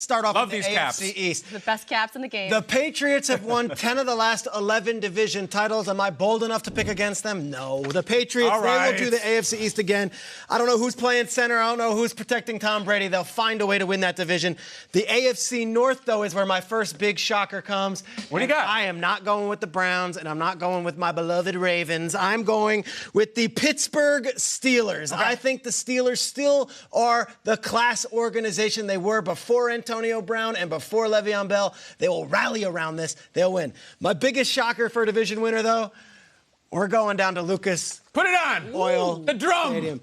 start off Love with the these caps. AFC East. The best caps in the game. The Patriots have won 10 of the last 11 division titles. Am I bold enough to pick against them? No. The Patriots, All right. they will do the AFC East again. I don't know who's playing center. I don't know who's protecting Tom Brady. They'll find a way to win that division. The AFC North, though, is where my first big shocker comes. What do you got? I am not going with the Browns, and I'm not going with my beloved Ravens. I'm going with the Pittsburgh Steelers. Okay. I think the Steelers still are the class organization they were before Antonio Brown and before Le'Veon Bell. They will rally around this. They'll win. My biggest shocker for a division winner, though, we're going down to Lucas Put it on. Oil The drum. Stadium.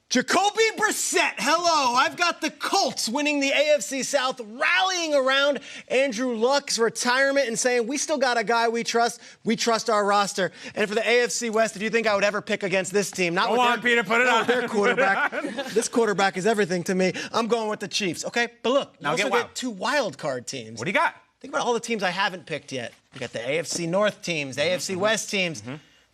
Jacoby Brissett, hello. I've got the Colts winning the AFC South, rallying around Andrew Luck's retirement and saying, we still got a guy we trust our roster. And for the AFC West, if you think I would ever pick against this team, not Go with on, Peter, put it not on. with their quarterback. This quarterback is everything to me. I'm going with the Chiefs, okay? But look, you Now also get wild. get two wild card teams. What do you got? Think about all the teams I haven't picked yet. You got the AFC North teams, the AFC West teams.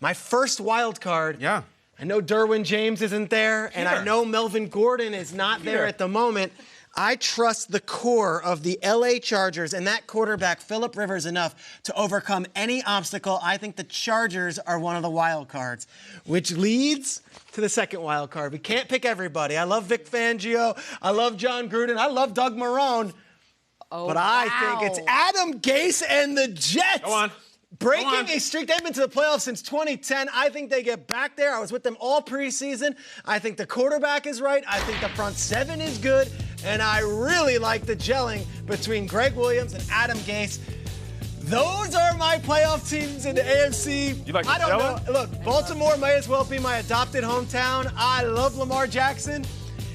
My first wild card. Yeah. I know Derwin James isn't there, and I Peter. know Melvin Gordon is not there Peter. at the moment. I trust the core of the LA Chargers and that quarterback, Phillip Rivers, enough to overcome any obstacle. I think the Chargers are one of the wild cards, which leads to the second wild card. We can't pick everybody. I love Vic Fangio. I love John Gruden. I love Doug Marrone. Oh, But I think it's Adam Gase and the Jets. Go on. Breaking Go on. a streak. They've been to the playoffs since 2010. I think they get back there. I was with them all preseason. I think the quarterback is right. I think the front seven is good. And I really like the gelling between Greg Williams and Adam Gase. Those are my playoff teams in the AFC. You like I the don't gelling? know. Look, Baltimore may as well be my adopted hometown. I love Lamar Jackson.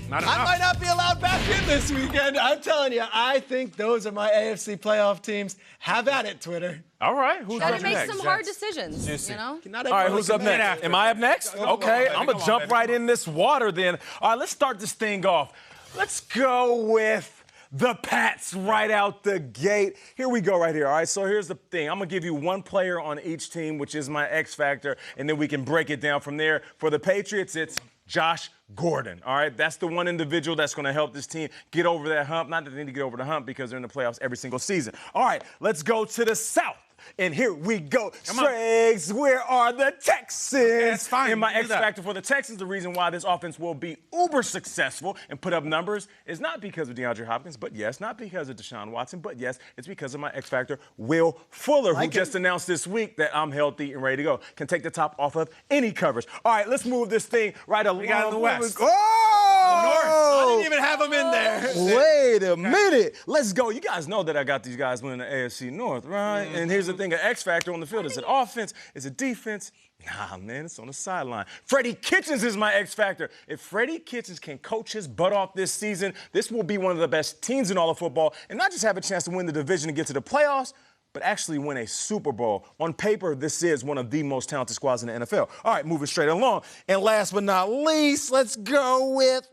Not I enough. might not be allowed back in this weekend. I'm telling you, I think those are my AFC playoff teams. Have at it, Twitter. All right. Who's Gotta up make next? some hard decisions, you know? Not All right, everyone who's can up make it. next? Am I up next? Okay, I'm going to jump right in this water then. All right, let's start this thing off. Let's go with the Pats right out the gate. Here we go right here. All right, so here's the thing. I'm going to give you one player on each team, which is my X factor, and then we can break it down from there. For the Patriots, it's Josh Gordon, all right? That's the one individual that's going to help this team get over that hump. Not that they need to get over the hump because they're in the playoffs every single season. All right, let's go to the South. And here we go. Straights, where are the Texans? that's fine. And my You can X do that. factor for the Texans, the reason why this offense will be uber successful and put up numbers is not because of DeAndre Hopkins, but yes, not because of Deshaun Watson, but yes, it's because of my X factor, Will Fuller, who just announced this week that I'm healthy and ready to go. Can take the top off of any coverage. All right, let's move this thing right along. We got in the West. I Oh! didn't even have them in there. Wait a minute. Let's go. You guys know that I got these guys winning the AFC North, right? And here's the thing, an X factor on the field. Is it offense? Is it defense? Nah, man, it's on the sideline. Freddie Kitchens is my X factor. If Freddie Kitchens can coach his butt off this season, this will be one of the best teams in all of football and not just have a chance to win the division and get to the playoffs, but actually win a Super Bowl. On paper, this is one of the most talented squads in the NFL. All right, moving straight along. And last but not least, let's go with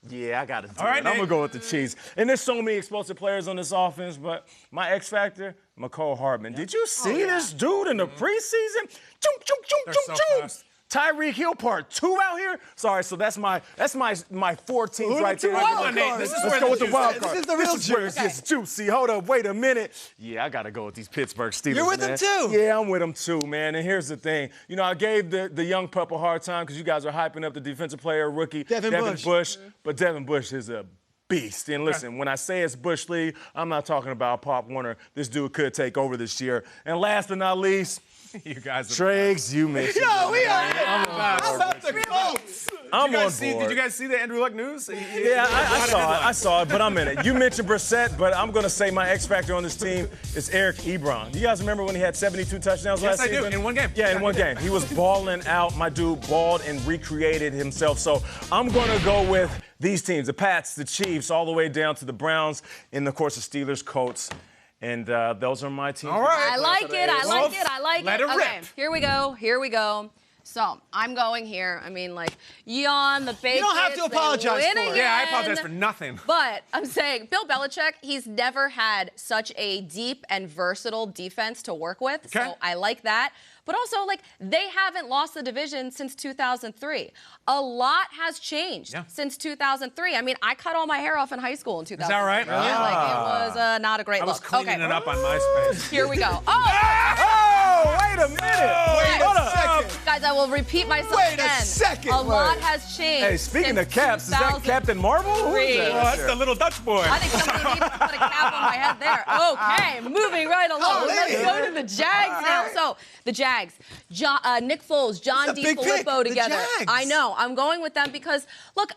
yeah, I got to do All right, it. I'm Nate. going to go with the Chiefs. And there's so many explosive players on this offense, but my X factor, McCole Hardman. Did you see this dude in the preseason? Choom, choom, choom, They're choom, so choom. fast. Tyreek Hill part 2 out here. Sorry, so that's my 4 teams right there. wild cards? This is Let's where go the with the juice wild is. card. This is the real is where it juice. gets juicy. Hold up, wait a minute. Yeah, I got to go with these Pittsburgh Steelers. You're with them man. too? Yeah, I'm with them too, man. And here's the thing. You know, I gave the young pup a hard time because you guys are hyping up the defensive player, rookie Devin Bush. But Devin Bush is a beast. And listen, when I say it's Bush League, I'm not talking about Pop Warner. This dude could take over this year. And last but not least, You guys are Triggs, you mentioned. Yo, we are. How How about the Colts? I'm Did on you board. guys see the Andrew Luck news? Yeah, I saw it, but I'm in it. You mentioned Brissett, but I'm going to say my X factor on this team is Eric Ebron. You guys remember when he had 72 touchdowns Yes, last I do. season? In one game. Yeah, in one game. He was balling out. My dude balled and recreated himself. So I'm going to go with these teams, the Pats, the Chiefs, all the way down to the Browns, and, of course, the Steelers, Colts. And those are my teams. All right. I like it. I like it. I like Let it. it Okay, rip. here we go. Here we go. So I'm going here. I mean, like, yawn, the Patriots. You don't have to apologize win for it. again. Yeah, I apologize for nothing. But I'm saying Bill Belichick, he's never had such a deep and versatile defense to work with. Okay. So I like that. But also, like, they haven't lost the division since 2003. A lot has changed since 2003. I mean, I cut all my hair off in high school in 2003. Is that right? Yeah, like, it was not a great I was look. cleaning it up on MySpace. Here we go. Oh, wait a minute. Hold up. Guys, I will repeat myself Wait again. a second. A lot has changed. Hey, speaking since of caps, is that 2003. Captain Marvel? Who is that? Oh, that's the little Dutch boy. I think somebody needs to put a cap on my head there. Okay, moving right along. Let's go to the Jags now. So, the Jags. Nick Foles, John That's a big pick, DiFilippo the together. Jags. I know. I'm going with them because, look,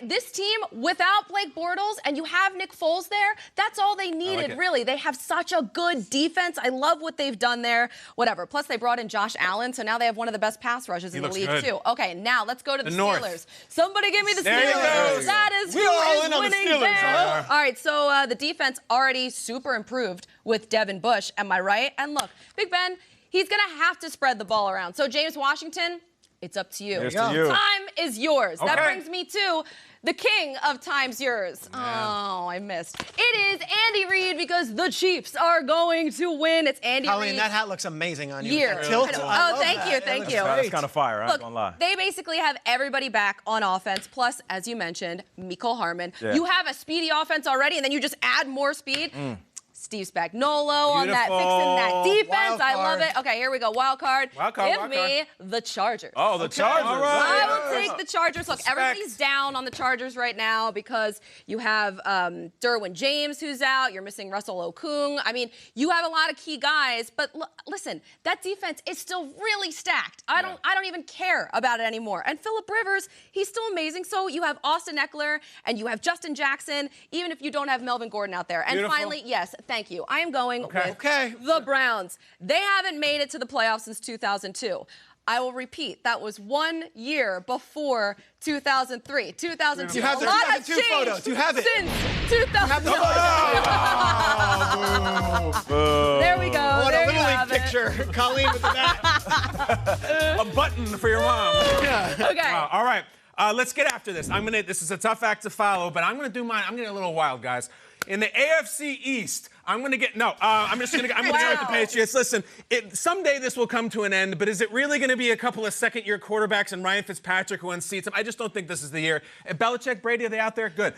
this team, without Blake Bortles, and you have Nick Foles there, that's all they needed, really. They have such a good defense. I love what they've done there. Whatever. Plus, they brought in Josh Allen, so now they have one of the best pass rushes in the league, too. Okay, now let's go to the North. Steelers. Somebody give me the There you Steelers. go. That is We who all is in on the winning Steelers, there. huh? All right, so the defense already super improved with Devin Bush. Am I right? And look, Big Ben, he's going to have to spread the ball around. So, James Washington, it's up to you. Here's to you. Time is yours. That Okay. brings me to the king of time's yours. Oh, I missed. It is Andy Reid because the Chiefs are going to win. It's Andy Colleen, Reid's that hat looks amazing on you. year. With that tilt. I know. I Oh, love thank that. you, It thank looks you. great. That's kind of fire, I ain't Look, gonna lie. they basically have everybody back on offense, plus, as you mentioned, Mecole Hardman. Yeah. You have a speedy offense already, and then you just add more speed. Steve Spagnuolo on that, fixing that defense. Wild I love card. it. Okay, here we go. Wild card. Wild card, Give wild me the Chargers. Oh, the Chargers. all right. I will take the Chargers. Look, everybody's down on the Chargers right now because you have Derwin James who's out. You're missing Russell Okung. I mean, you have a lot of key guys, but listen, that defense is still really stacked. I don't even care about it anymore. And Phillip Rivers, he's still amazing. So you have Austin Eckler and you have Justin Jackson, even if you don't have Melvin Gordon out there. And Beautiful. finally, yes, thank you. I am going with Okay. the Browns. They haven't made it to the playoffs since 2002. I will repeat, that was 1 year before 2003. 2002. You have the a lot has 2002 photo. changed Do you have it? Since 2002. There we go. What there a you Little have League it. picture. Colleen with the bat. A button for your mom. Okay. Wow. All right. Let's get after this. This is a tough act to follow, but I'm gonna do mine. I'm getting a little wild, guys. In the AFC East, I'm gonna get I'm just gonna go with the Patriots. Listen, someday this will come to an end, but is it really gonna be a couple of second-year quarterbacks and Ryan Fitzpatrick who unseats him? I just don't think this is the year. Belichick, Brady, are they out there? Good.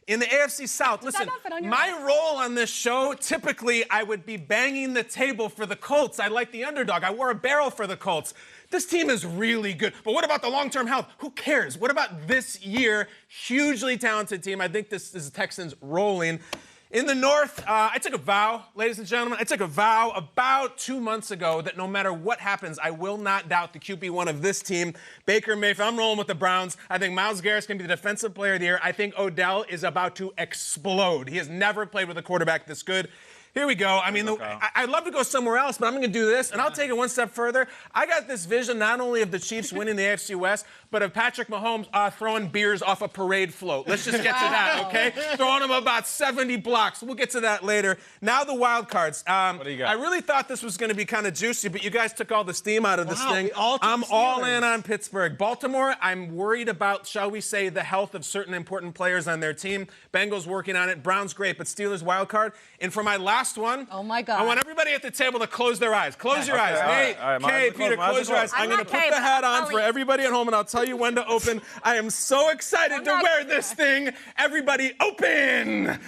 In the AFC South, listen, not fit on your my head? role on this show, typically I would be banging the table for the Colts. I like the underdog. I wore a barrel for the Colts. This team is really good. But what about the long-term health? Who cares? What about this year? Hugely talented team. I think this is the Texans rolling. In the North, I took a vow, ladies and gentlemen. I took a vow about 2 months ago that no matter what happens, I will not doubt the QB1 of this team, Baker Mayfield. I'm rolling with the Browns. I think Myles Garrett's going to be the Defensive Player of the Year. I think Odell is about to explode. He has never played with a quarterback this good. Here we go. I mean, I'd love to go somewhere else, but I'm going to do this, and I'll take it one step further. I got this vision not only of the Chiefs winning the AFC West, but of Patrick Mahomes throwing beers off a parade float. Let's just get to that, okay? Throwing them about 70 blocks. We'll get to that later. Now the wild cards. What do you got? I really thought this was going to be kind of juicy, but you guys took all the steam out of this thing. I'm Steelers. all in on Pittsburgh. Baltimore, I'm worried about, shall we say, the health of certain important players on their team. Bengals working on it. Browns great, but Steelers wild card. And for my last one, Oh, my God. I want everybody at the table to close their eyes. Close your eyes. all right, Nate, all right, Kay, mine's Peter, closed, close your eyes. mine's I'm going to closed. put I'm the not hat Kay, on but for I'll everybody at home, and I'll tell you when to open. I am so excited to not- wear this thing. Everybody open.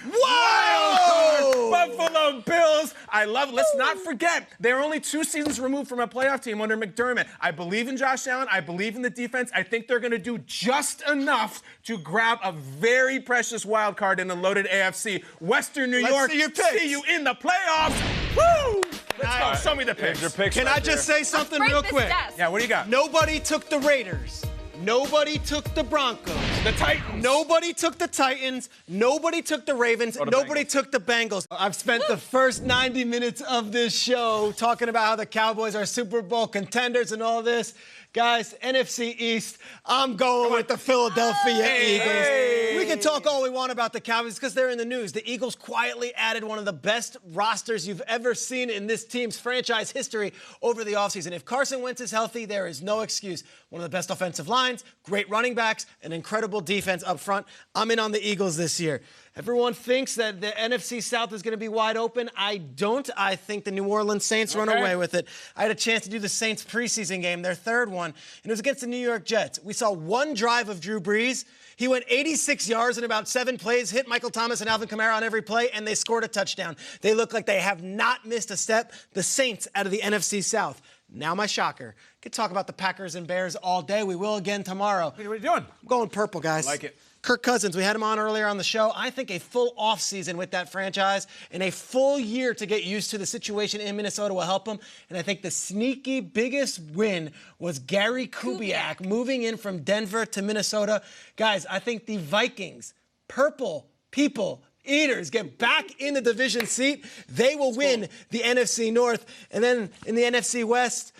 Whoa! Buffalo Bills. Let's not forget, they're only 2 seasons removed from a playoff team under McDermott. I believe in Josh Allen. I believe in the defense. I think they're going to do just enough to grab a very precious wild card in the loaded AFC. Western New Let's York, see your picks. see you in the playoffs. Woo! Let's go. Show me the Here's picks. your picks Can right I just there. say something Break real this quick? desk. Yeah, what do you got? Nobody took the Raiders. Nobody took the Broncos. The Titans. Nobody took the Titans. Nobody took the Ravens. Nobody took the Bengals. I've spent the first 90 minutes of this show talking about how the Cowboys are Super Bowl contenders and all this. Guys, NFC East, I'm going with the Philadelphia Eagles. We can talk all we want about the Cowboys because they're in the news. The Eagles quietly added one of the best rosters you've ever seen in this team's franchise history over the offseason. If Carson Wentz is healthy, there is no excuse. One of the best offensive lines, great running backs, an incredible defense up front. I'm in on the Eagles this year. Everyone thinks that the NFC South is going to be wide open. I don't. I think the New Orleans Saints run away with it. I had a chance to do the Saints preseason game, their third one, and it was against the New York Jets. We saw one drive of Drew Brees. He went 86 yards in about 7 plays, hit Michael Thomas and Alvin Kamara on every play, and they scored a touchdown. They look like they have not missed a step. The Saints out of the NFC South. Now my shocker. Could talk about the Packers and Bears all day. We will again tomorrow. What are you doing? I'm going purple, guys. I like it. Kirk Cousins, we had him on earlier on the show. I think a full offseason with that franchise and a full year to get used to the situation in Minnesota will help him. And I think the sneaky biggest win was Gary Kubiak moving in from Denver to Minnesota. Guys, I think the Vikings, purple people, eaters, get back in the division seat. They will win the NFC North. And then in the NFC West,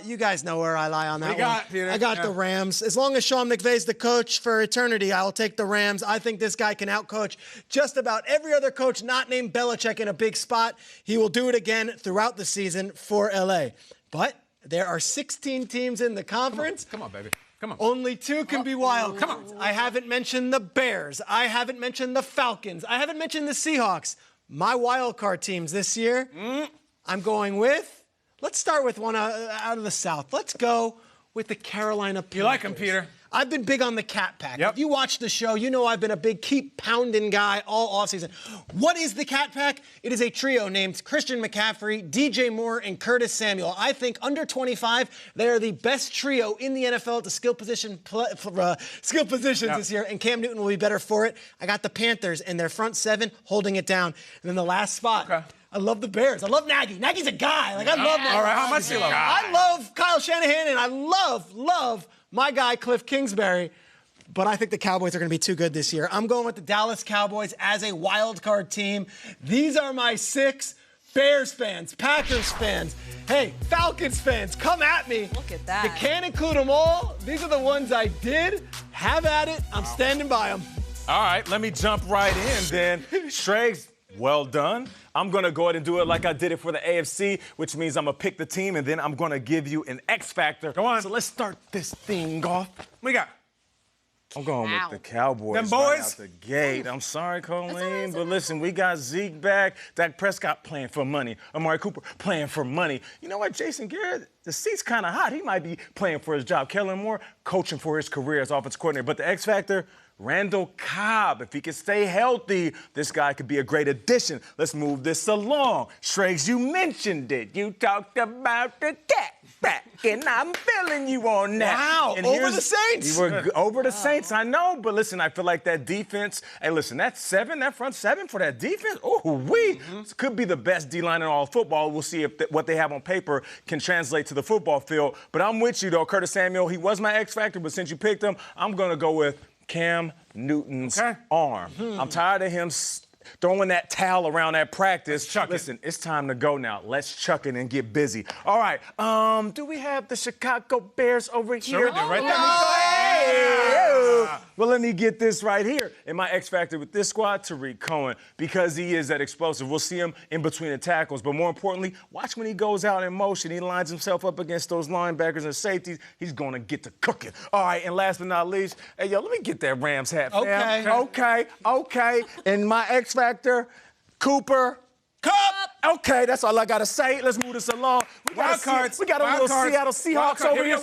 you guys know where I lie on that one. I got the Rams. As long as Sean McVay's the coach for eternity, I will take the Rams. I think this guy can outcoach just about every other coach not named Belichick in a big spot. He will do it again throughout the season for LA. But there are 16 teams in the conference. Come on, baby. Come on. Only 2 can be wild. Come on. I haven't mentioned the Bears. I haven't mentioned the Falcons. I haven't mentioned the Seahawks. My wild card teams this year, I'm going with, let's start with one out of the South. Let's go with the Carolina Panthers. You like them, Peter? I've been big on the Cat Pack. Yep. If you watch the show, you know I've been a big keep pounding guy all offseason. What is the Cat Pack? It is a trio named Christian McCaffrey, DJ Moore, and Curtis Samuel. I think under 25, they are the best trio in the NFL at the skill positions this year, and Cam Newton will be better for it. I got the Panthers and their front 7 holding it down. And then the last spot. Okay. I love the Bears. I love Nagy. Nagy's a guy. I love Nagy. All right, how much do you love him? I love Kyle Shanahan, and I love my guy, Cliff Kingsbury. But I think the Cowboys are going to be too good this year. I'm going with the Dallas Cowboys as a wild card team. These are my 6 Bears fans, Packers fans, hey, Falcons fans, come at me. Look at that. You can't include them all. These are the ones I did. Have at it. I'm standing by them. All right, let me jump right in then. Schrags, well done. I'm going to go ahead and do it like I did it for the AFC, which means I'm going to pick the team, and then I'm going to give you an X factor. Go on. So let's start this thing off. We got. I'm going with the Cowboys. Them boys? Right out the gate. I'm sorry, Colleen, but listen, we got Zeke back. Dak Prescott playing for money. Amari Cooper playing for money. You know what, Jason Garrett, the seat's kind of hot. He might be playing for his job. Kellen Moore coaching for his career as offensive coordinator. But the X factor, Randall Cobb, if he can stay healthy, this guy could be a great addition. Let's move this along. Schrags, you mentioned it. You talked about the Cat Pack, and I'm feeling you on that. Wow, and over the Saints. You were over the Saints, I know, but listen, I feel like that defense, hey, listen, that front 7 for that defense, could be the best D-line in all of football. We'll see if what they have on paper can translate to the football field. But I'm with you, though. Curtis Samuel, he was my X factor, but since you picked him, I'm going to go with Cam Newton's arm. I'm tired of him throwing that towel around at practice. Listen, it's time to go now. Let's chuck it and get busy. All right, do we have the Chicago Bears over here? Sure, they're right there. Well, let me get this right here. In my X Factor with this squad, Tariq Cohen, because he is that explosive. We'll see him in between the tackles, but more importantly, watch when he goes out in motion. He lines himself up against those linebackers and safeties. He's going to get to cooking. All right, and last but not least, hey, yo, let me get that Rams hat, fam. Okay. In my X Factor, Cooper Kupp. Okay, that's all I got to say. Let's move this along. We got a little Seattle Seahawks over here.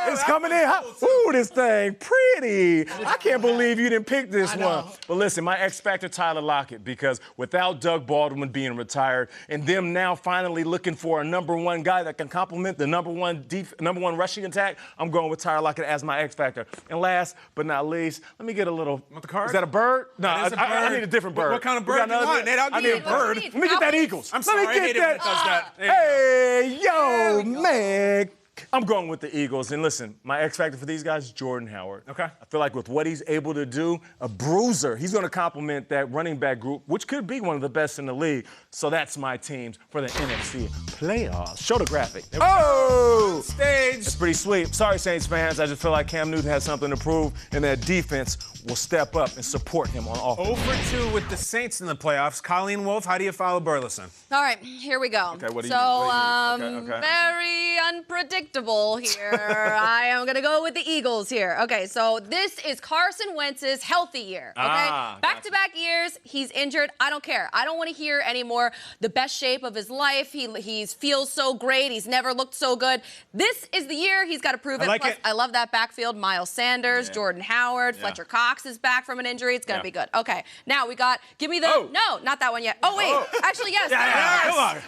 It's coming in. Ooh, this thing pretty. I can't believe you didn't pick this one. But listen, my X Factor, Tyler Lockett, because without Doug Baldwin being retired and them now finally looking for a #1 guy that can complement the #1 rushing attack, I'm going with Tyler Lockett as my X Factor. And last but not least, let me get a little. Want the card? Is that a bird? No, I need a different bird. What kind of bird do you want? I need a bird. Let me get that Eagles. I'm sorry, I hate it when it does that. Hey, yo, man. I'm going with the Eagles. And listen, my X factor for these guys is Jordan Howard. Okay. I feel like with what he's able to do, a bruiser, he's going to complement that running back group, which could be one of the best in the league. So that's my teams for the NFC playoffs. Show the graphic. Oh! Stage. It's pretty sweet. Sorry, Saints fans. I just feel like Cam Newton has something to prove, and that defense will step up and support him on offense. 0 for 2 with the Saints in the playoffs. Colleen Wolfe, how do you follow Burleson? All right, here we go. Okay, what do you So, very unpredictable here. I am going to go with the Eagles here. Okay, so this is Carson Wentz's healthy year, okay? Back-to-back years, he's injured. I don't care. I don't want to hear anymore the best shape of his life. He feels so great. He's never looked so good. This is the year he's got to prove it. Plus, I love that backfield. Miles Sanders, Jordan Howard, Fletcher Cox is back from an injury. It's going to be good. Okay, now we got, give me the, no, not that one yet. Oh, wait, actually, yes.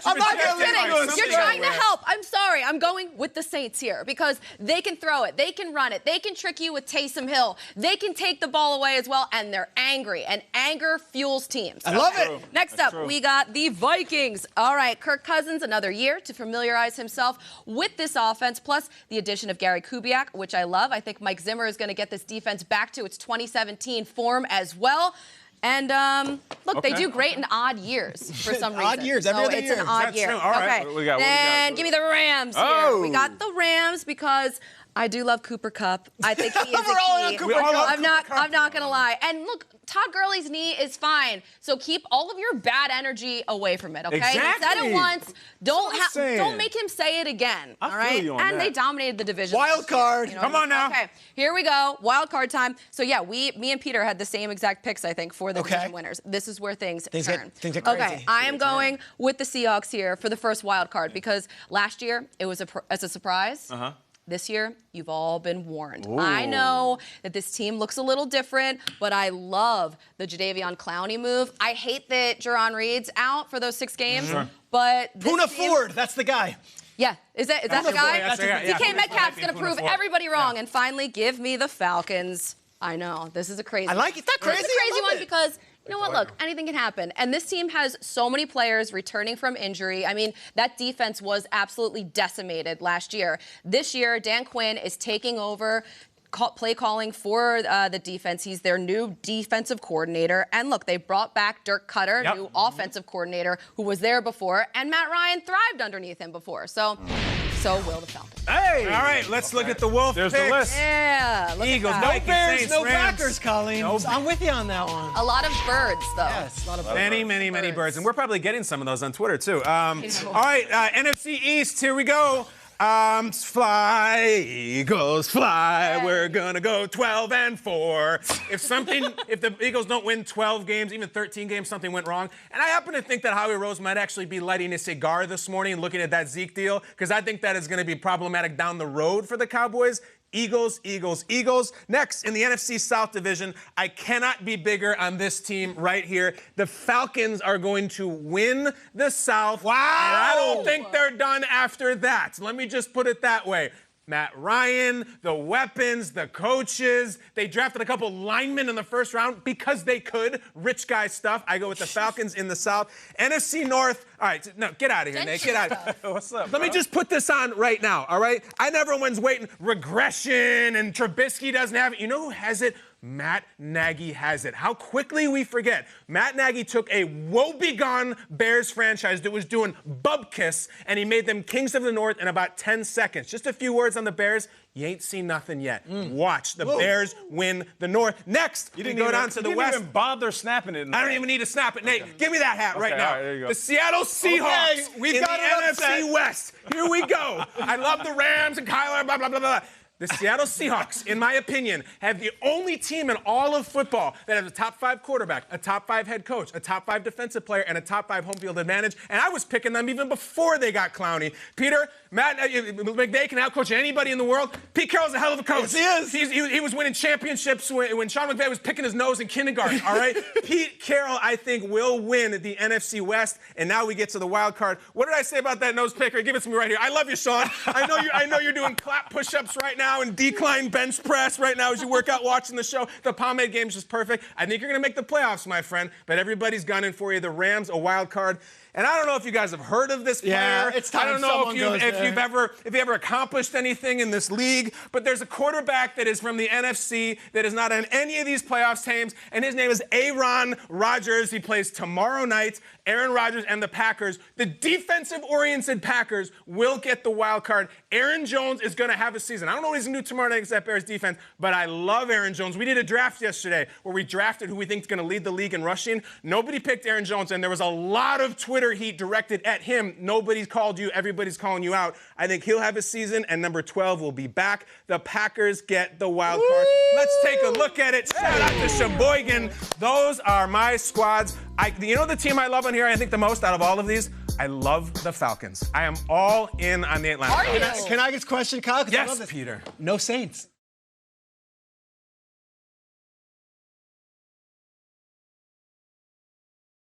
I'm not Just kidding. You're trying to help. help. I'm sorry. I'm going with the Saints here because they can throw it. They can run it. They can trick you with Taysom Hill. They can take the ball away as well, and they're angry, and anger fuels teams. I love it. Next up, we got the Vikings. All right, Kirk Cousins, another year to familiarize himself with this offense, plus the addition of Gary Kubiak, which I love. I think Mike Zimmer is going to get this defense back to its 2017 form as well. And look, they do great in odd years for some reason. Odd years, every other it's year. an odd That's year. true. All right. Okay. What we got? Then give me the Rams here. We got the Rams because I do love Cooper Kupp. I think he is We're all a key. on Cooper Kupp. I'm not gonna lie. And look, Todd Gurley's knee is fine. So keep all of your bad energy away from it, okay? Exactly. He said it once. saying. Don't make him say it again. I all feel right? you on And that. they dominated the division. Wild card. Come on now. Okay, here we go. Wild card time. So yeah, me and Peter had the same exact picks, I think, for the division winners. This is where things turn. Things get crazy. Okay, I am going with the Seahawks here for the first wild card because last year it was as a surprise. This year, you've all been warned. I know that this team looks a little different, but I love the Jadeveon Clowney move. I hate that Jaron Reed's out for those 6 games, but this Puna team- Ford, that's the guy. Yeah, is that the guy? That's the guy, yeah. DK Metcalf's going to Puna prove Ford. everybody wrong, and finally give me the Falcons. I know, this is a crazy I like it. That crazy. It's a I crazy love one it. because, you know what, look, anything can happen. And this team has so many players returning from injury. I mean, that defense was absolutely decimated last year. This year, Dan Quinn is taking over play calling for the defense. He's their new defensive coordinator. And look, they brought back Dirk Cutter, new offensive coordinator, who was there before. And Matt Ryan thrived underneath him before. So will the Falcons. Hey! All right, let's look at the Wolf There's picks. the list. Yeah, look Eagles, at that. Vikings, Bears, Saints, no Rams. Packers, Colleen. I'm with you on that one. A lot of birds, though. Yes, a lot of Many birds. And we're probably getting some of those on Twitter, too. All right, NFC East, here we go. Fly, Eagles, fly. Yay. We're gonna go 12-4. If the Eagles don't win 12 games, even 13 games, something went wrong. And I happen to think that Howie Rose might actually be lighting a cigar this morning and looking at that Zeke deal, because I think that is going to be problematic down the road for the Cowboys. Eagles, Eagles, Eagles. Next, in the NFC South Division, I cannot be bigger on this team right here. The Falcons are going to win the South. Wow. And I don't think they're done after that. Let me just put it that way. Matt Ryan, the weapons, the coaches. They drafted a couple linemen in the first round because they could. Rich guy stuff. I go with the Falcons in the South. NFC North. All right, no, get out of here, Nate. Get out of here. What's up, Let me just put this on right now, all right? I know everyone's waiting. Regression and Trubisky doesn't have it. You know who has it? Matt Nagy has it. How quickly we forget. Matt Nagy took a woebegone Bears franchise that was doing bubkiss, and he made them kings of the North in about 10 seconds. Just a few words on the Bears. You ain't seen nothing yet. Watch. The Bears win the North. Next, we go down to the West. You didn't even bother snapping it. I don't even need to snap it, Nate. Give me that hat right now. all right, there you go. The Seattle Seahawks we've in got the it NFC upset. West. Here we go. I love the Rams and Kyler, blah, blah, blah, blah. The Seattle Seahawks, in my opinion, have the only team in all of football that has a top 5 quarterback, a top 5 head coach, a top 5 defensive player, and a top 5 home field advantage. And I was picking them even before they got Clowney. Peter, Matt McVay can outcoach anybody in the world. Pete Carroll's a hell of a coach. Yes, he is. He was winning championships when Sean McVay was picking his nose in kindergarten, all right? Pete Carroll, I think, will win the NFC West. And now we get to the wild card. What did I say about that nose picker? Give it to me right here. I love you, Sean. I know you're doing clap push-ups right now. now and decline bench press right now as you work out watching the show. The pomade game is just perfect. I think you're going to make the playoffs, my friend, but everybody's gunning for you. The Rams, a wild card. And I don't know if you guys have heard of this player. Yeah, it's time I don't know someone if you've ever accomplished anything in this league, but there's a quarterback that is from the NFC that is not on any of these playoffs teams, and his name is Aaron Rodgers. He plays tomorrow night. Aaron Rodgers and the Packers. The defensive-oriented Packers will get the wild card. Aaron Jones is going to have a season. I don't know what he's going to do tomorrow night against that Bears defense, but I love Aaron Jones. We did a draft yesterday where we drafted who we think is going to lead the league in rushing. Nobody picked Aaron Jones, and there was a lot of Twitter heat directed at him. Nobody's called you. Everybody's calling you out. I think he'll have a season, and number 12 will be back. The Packers get the wild card. Let's take a look at it. Shout out to Sheboygan. Those are my squads. You know the team I love on here, I think the most out of all of these? I love the Falcons. I am all in on the Atlanta Falcons. Can I get a question, Kyle? Yes, Peter. No Saints.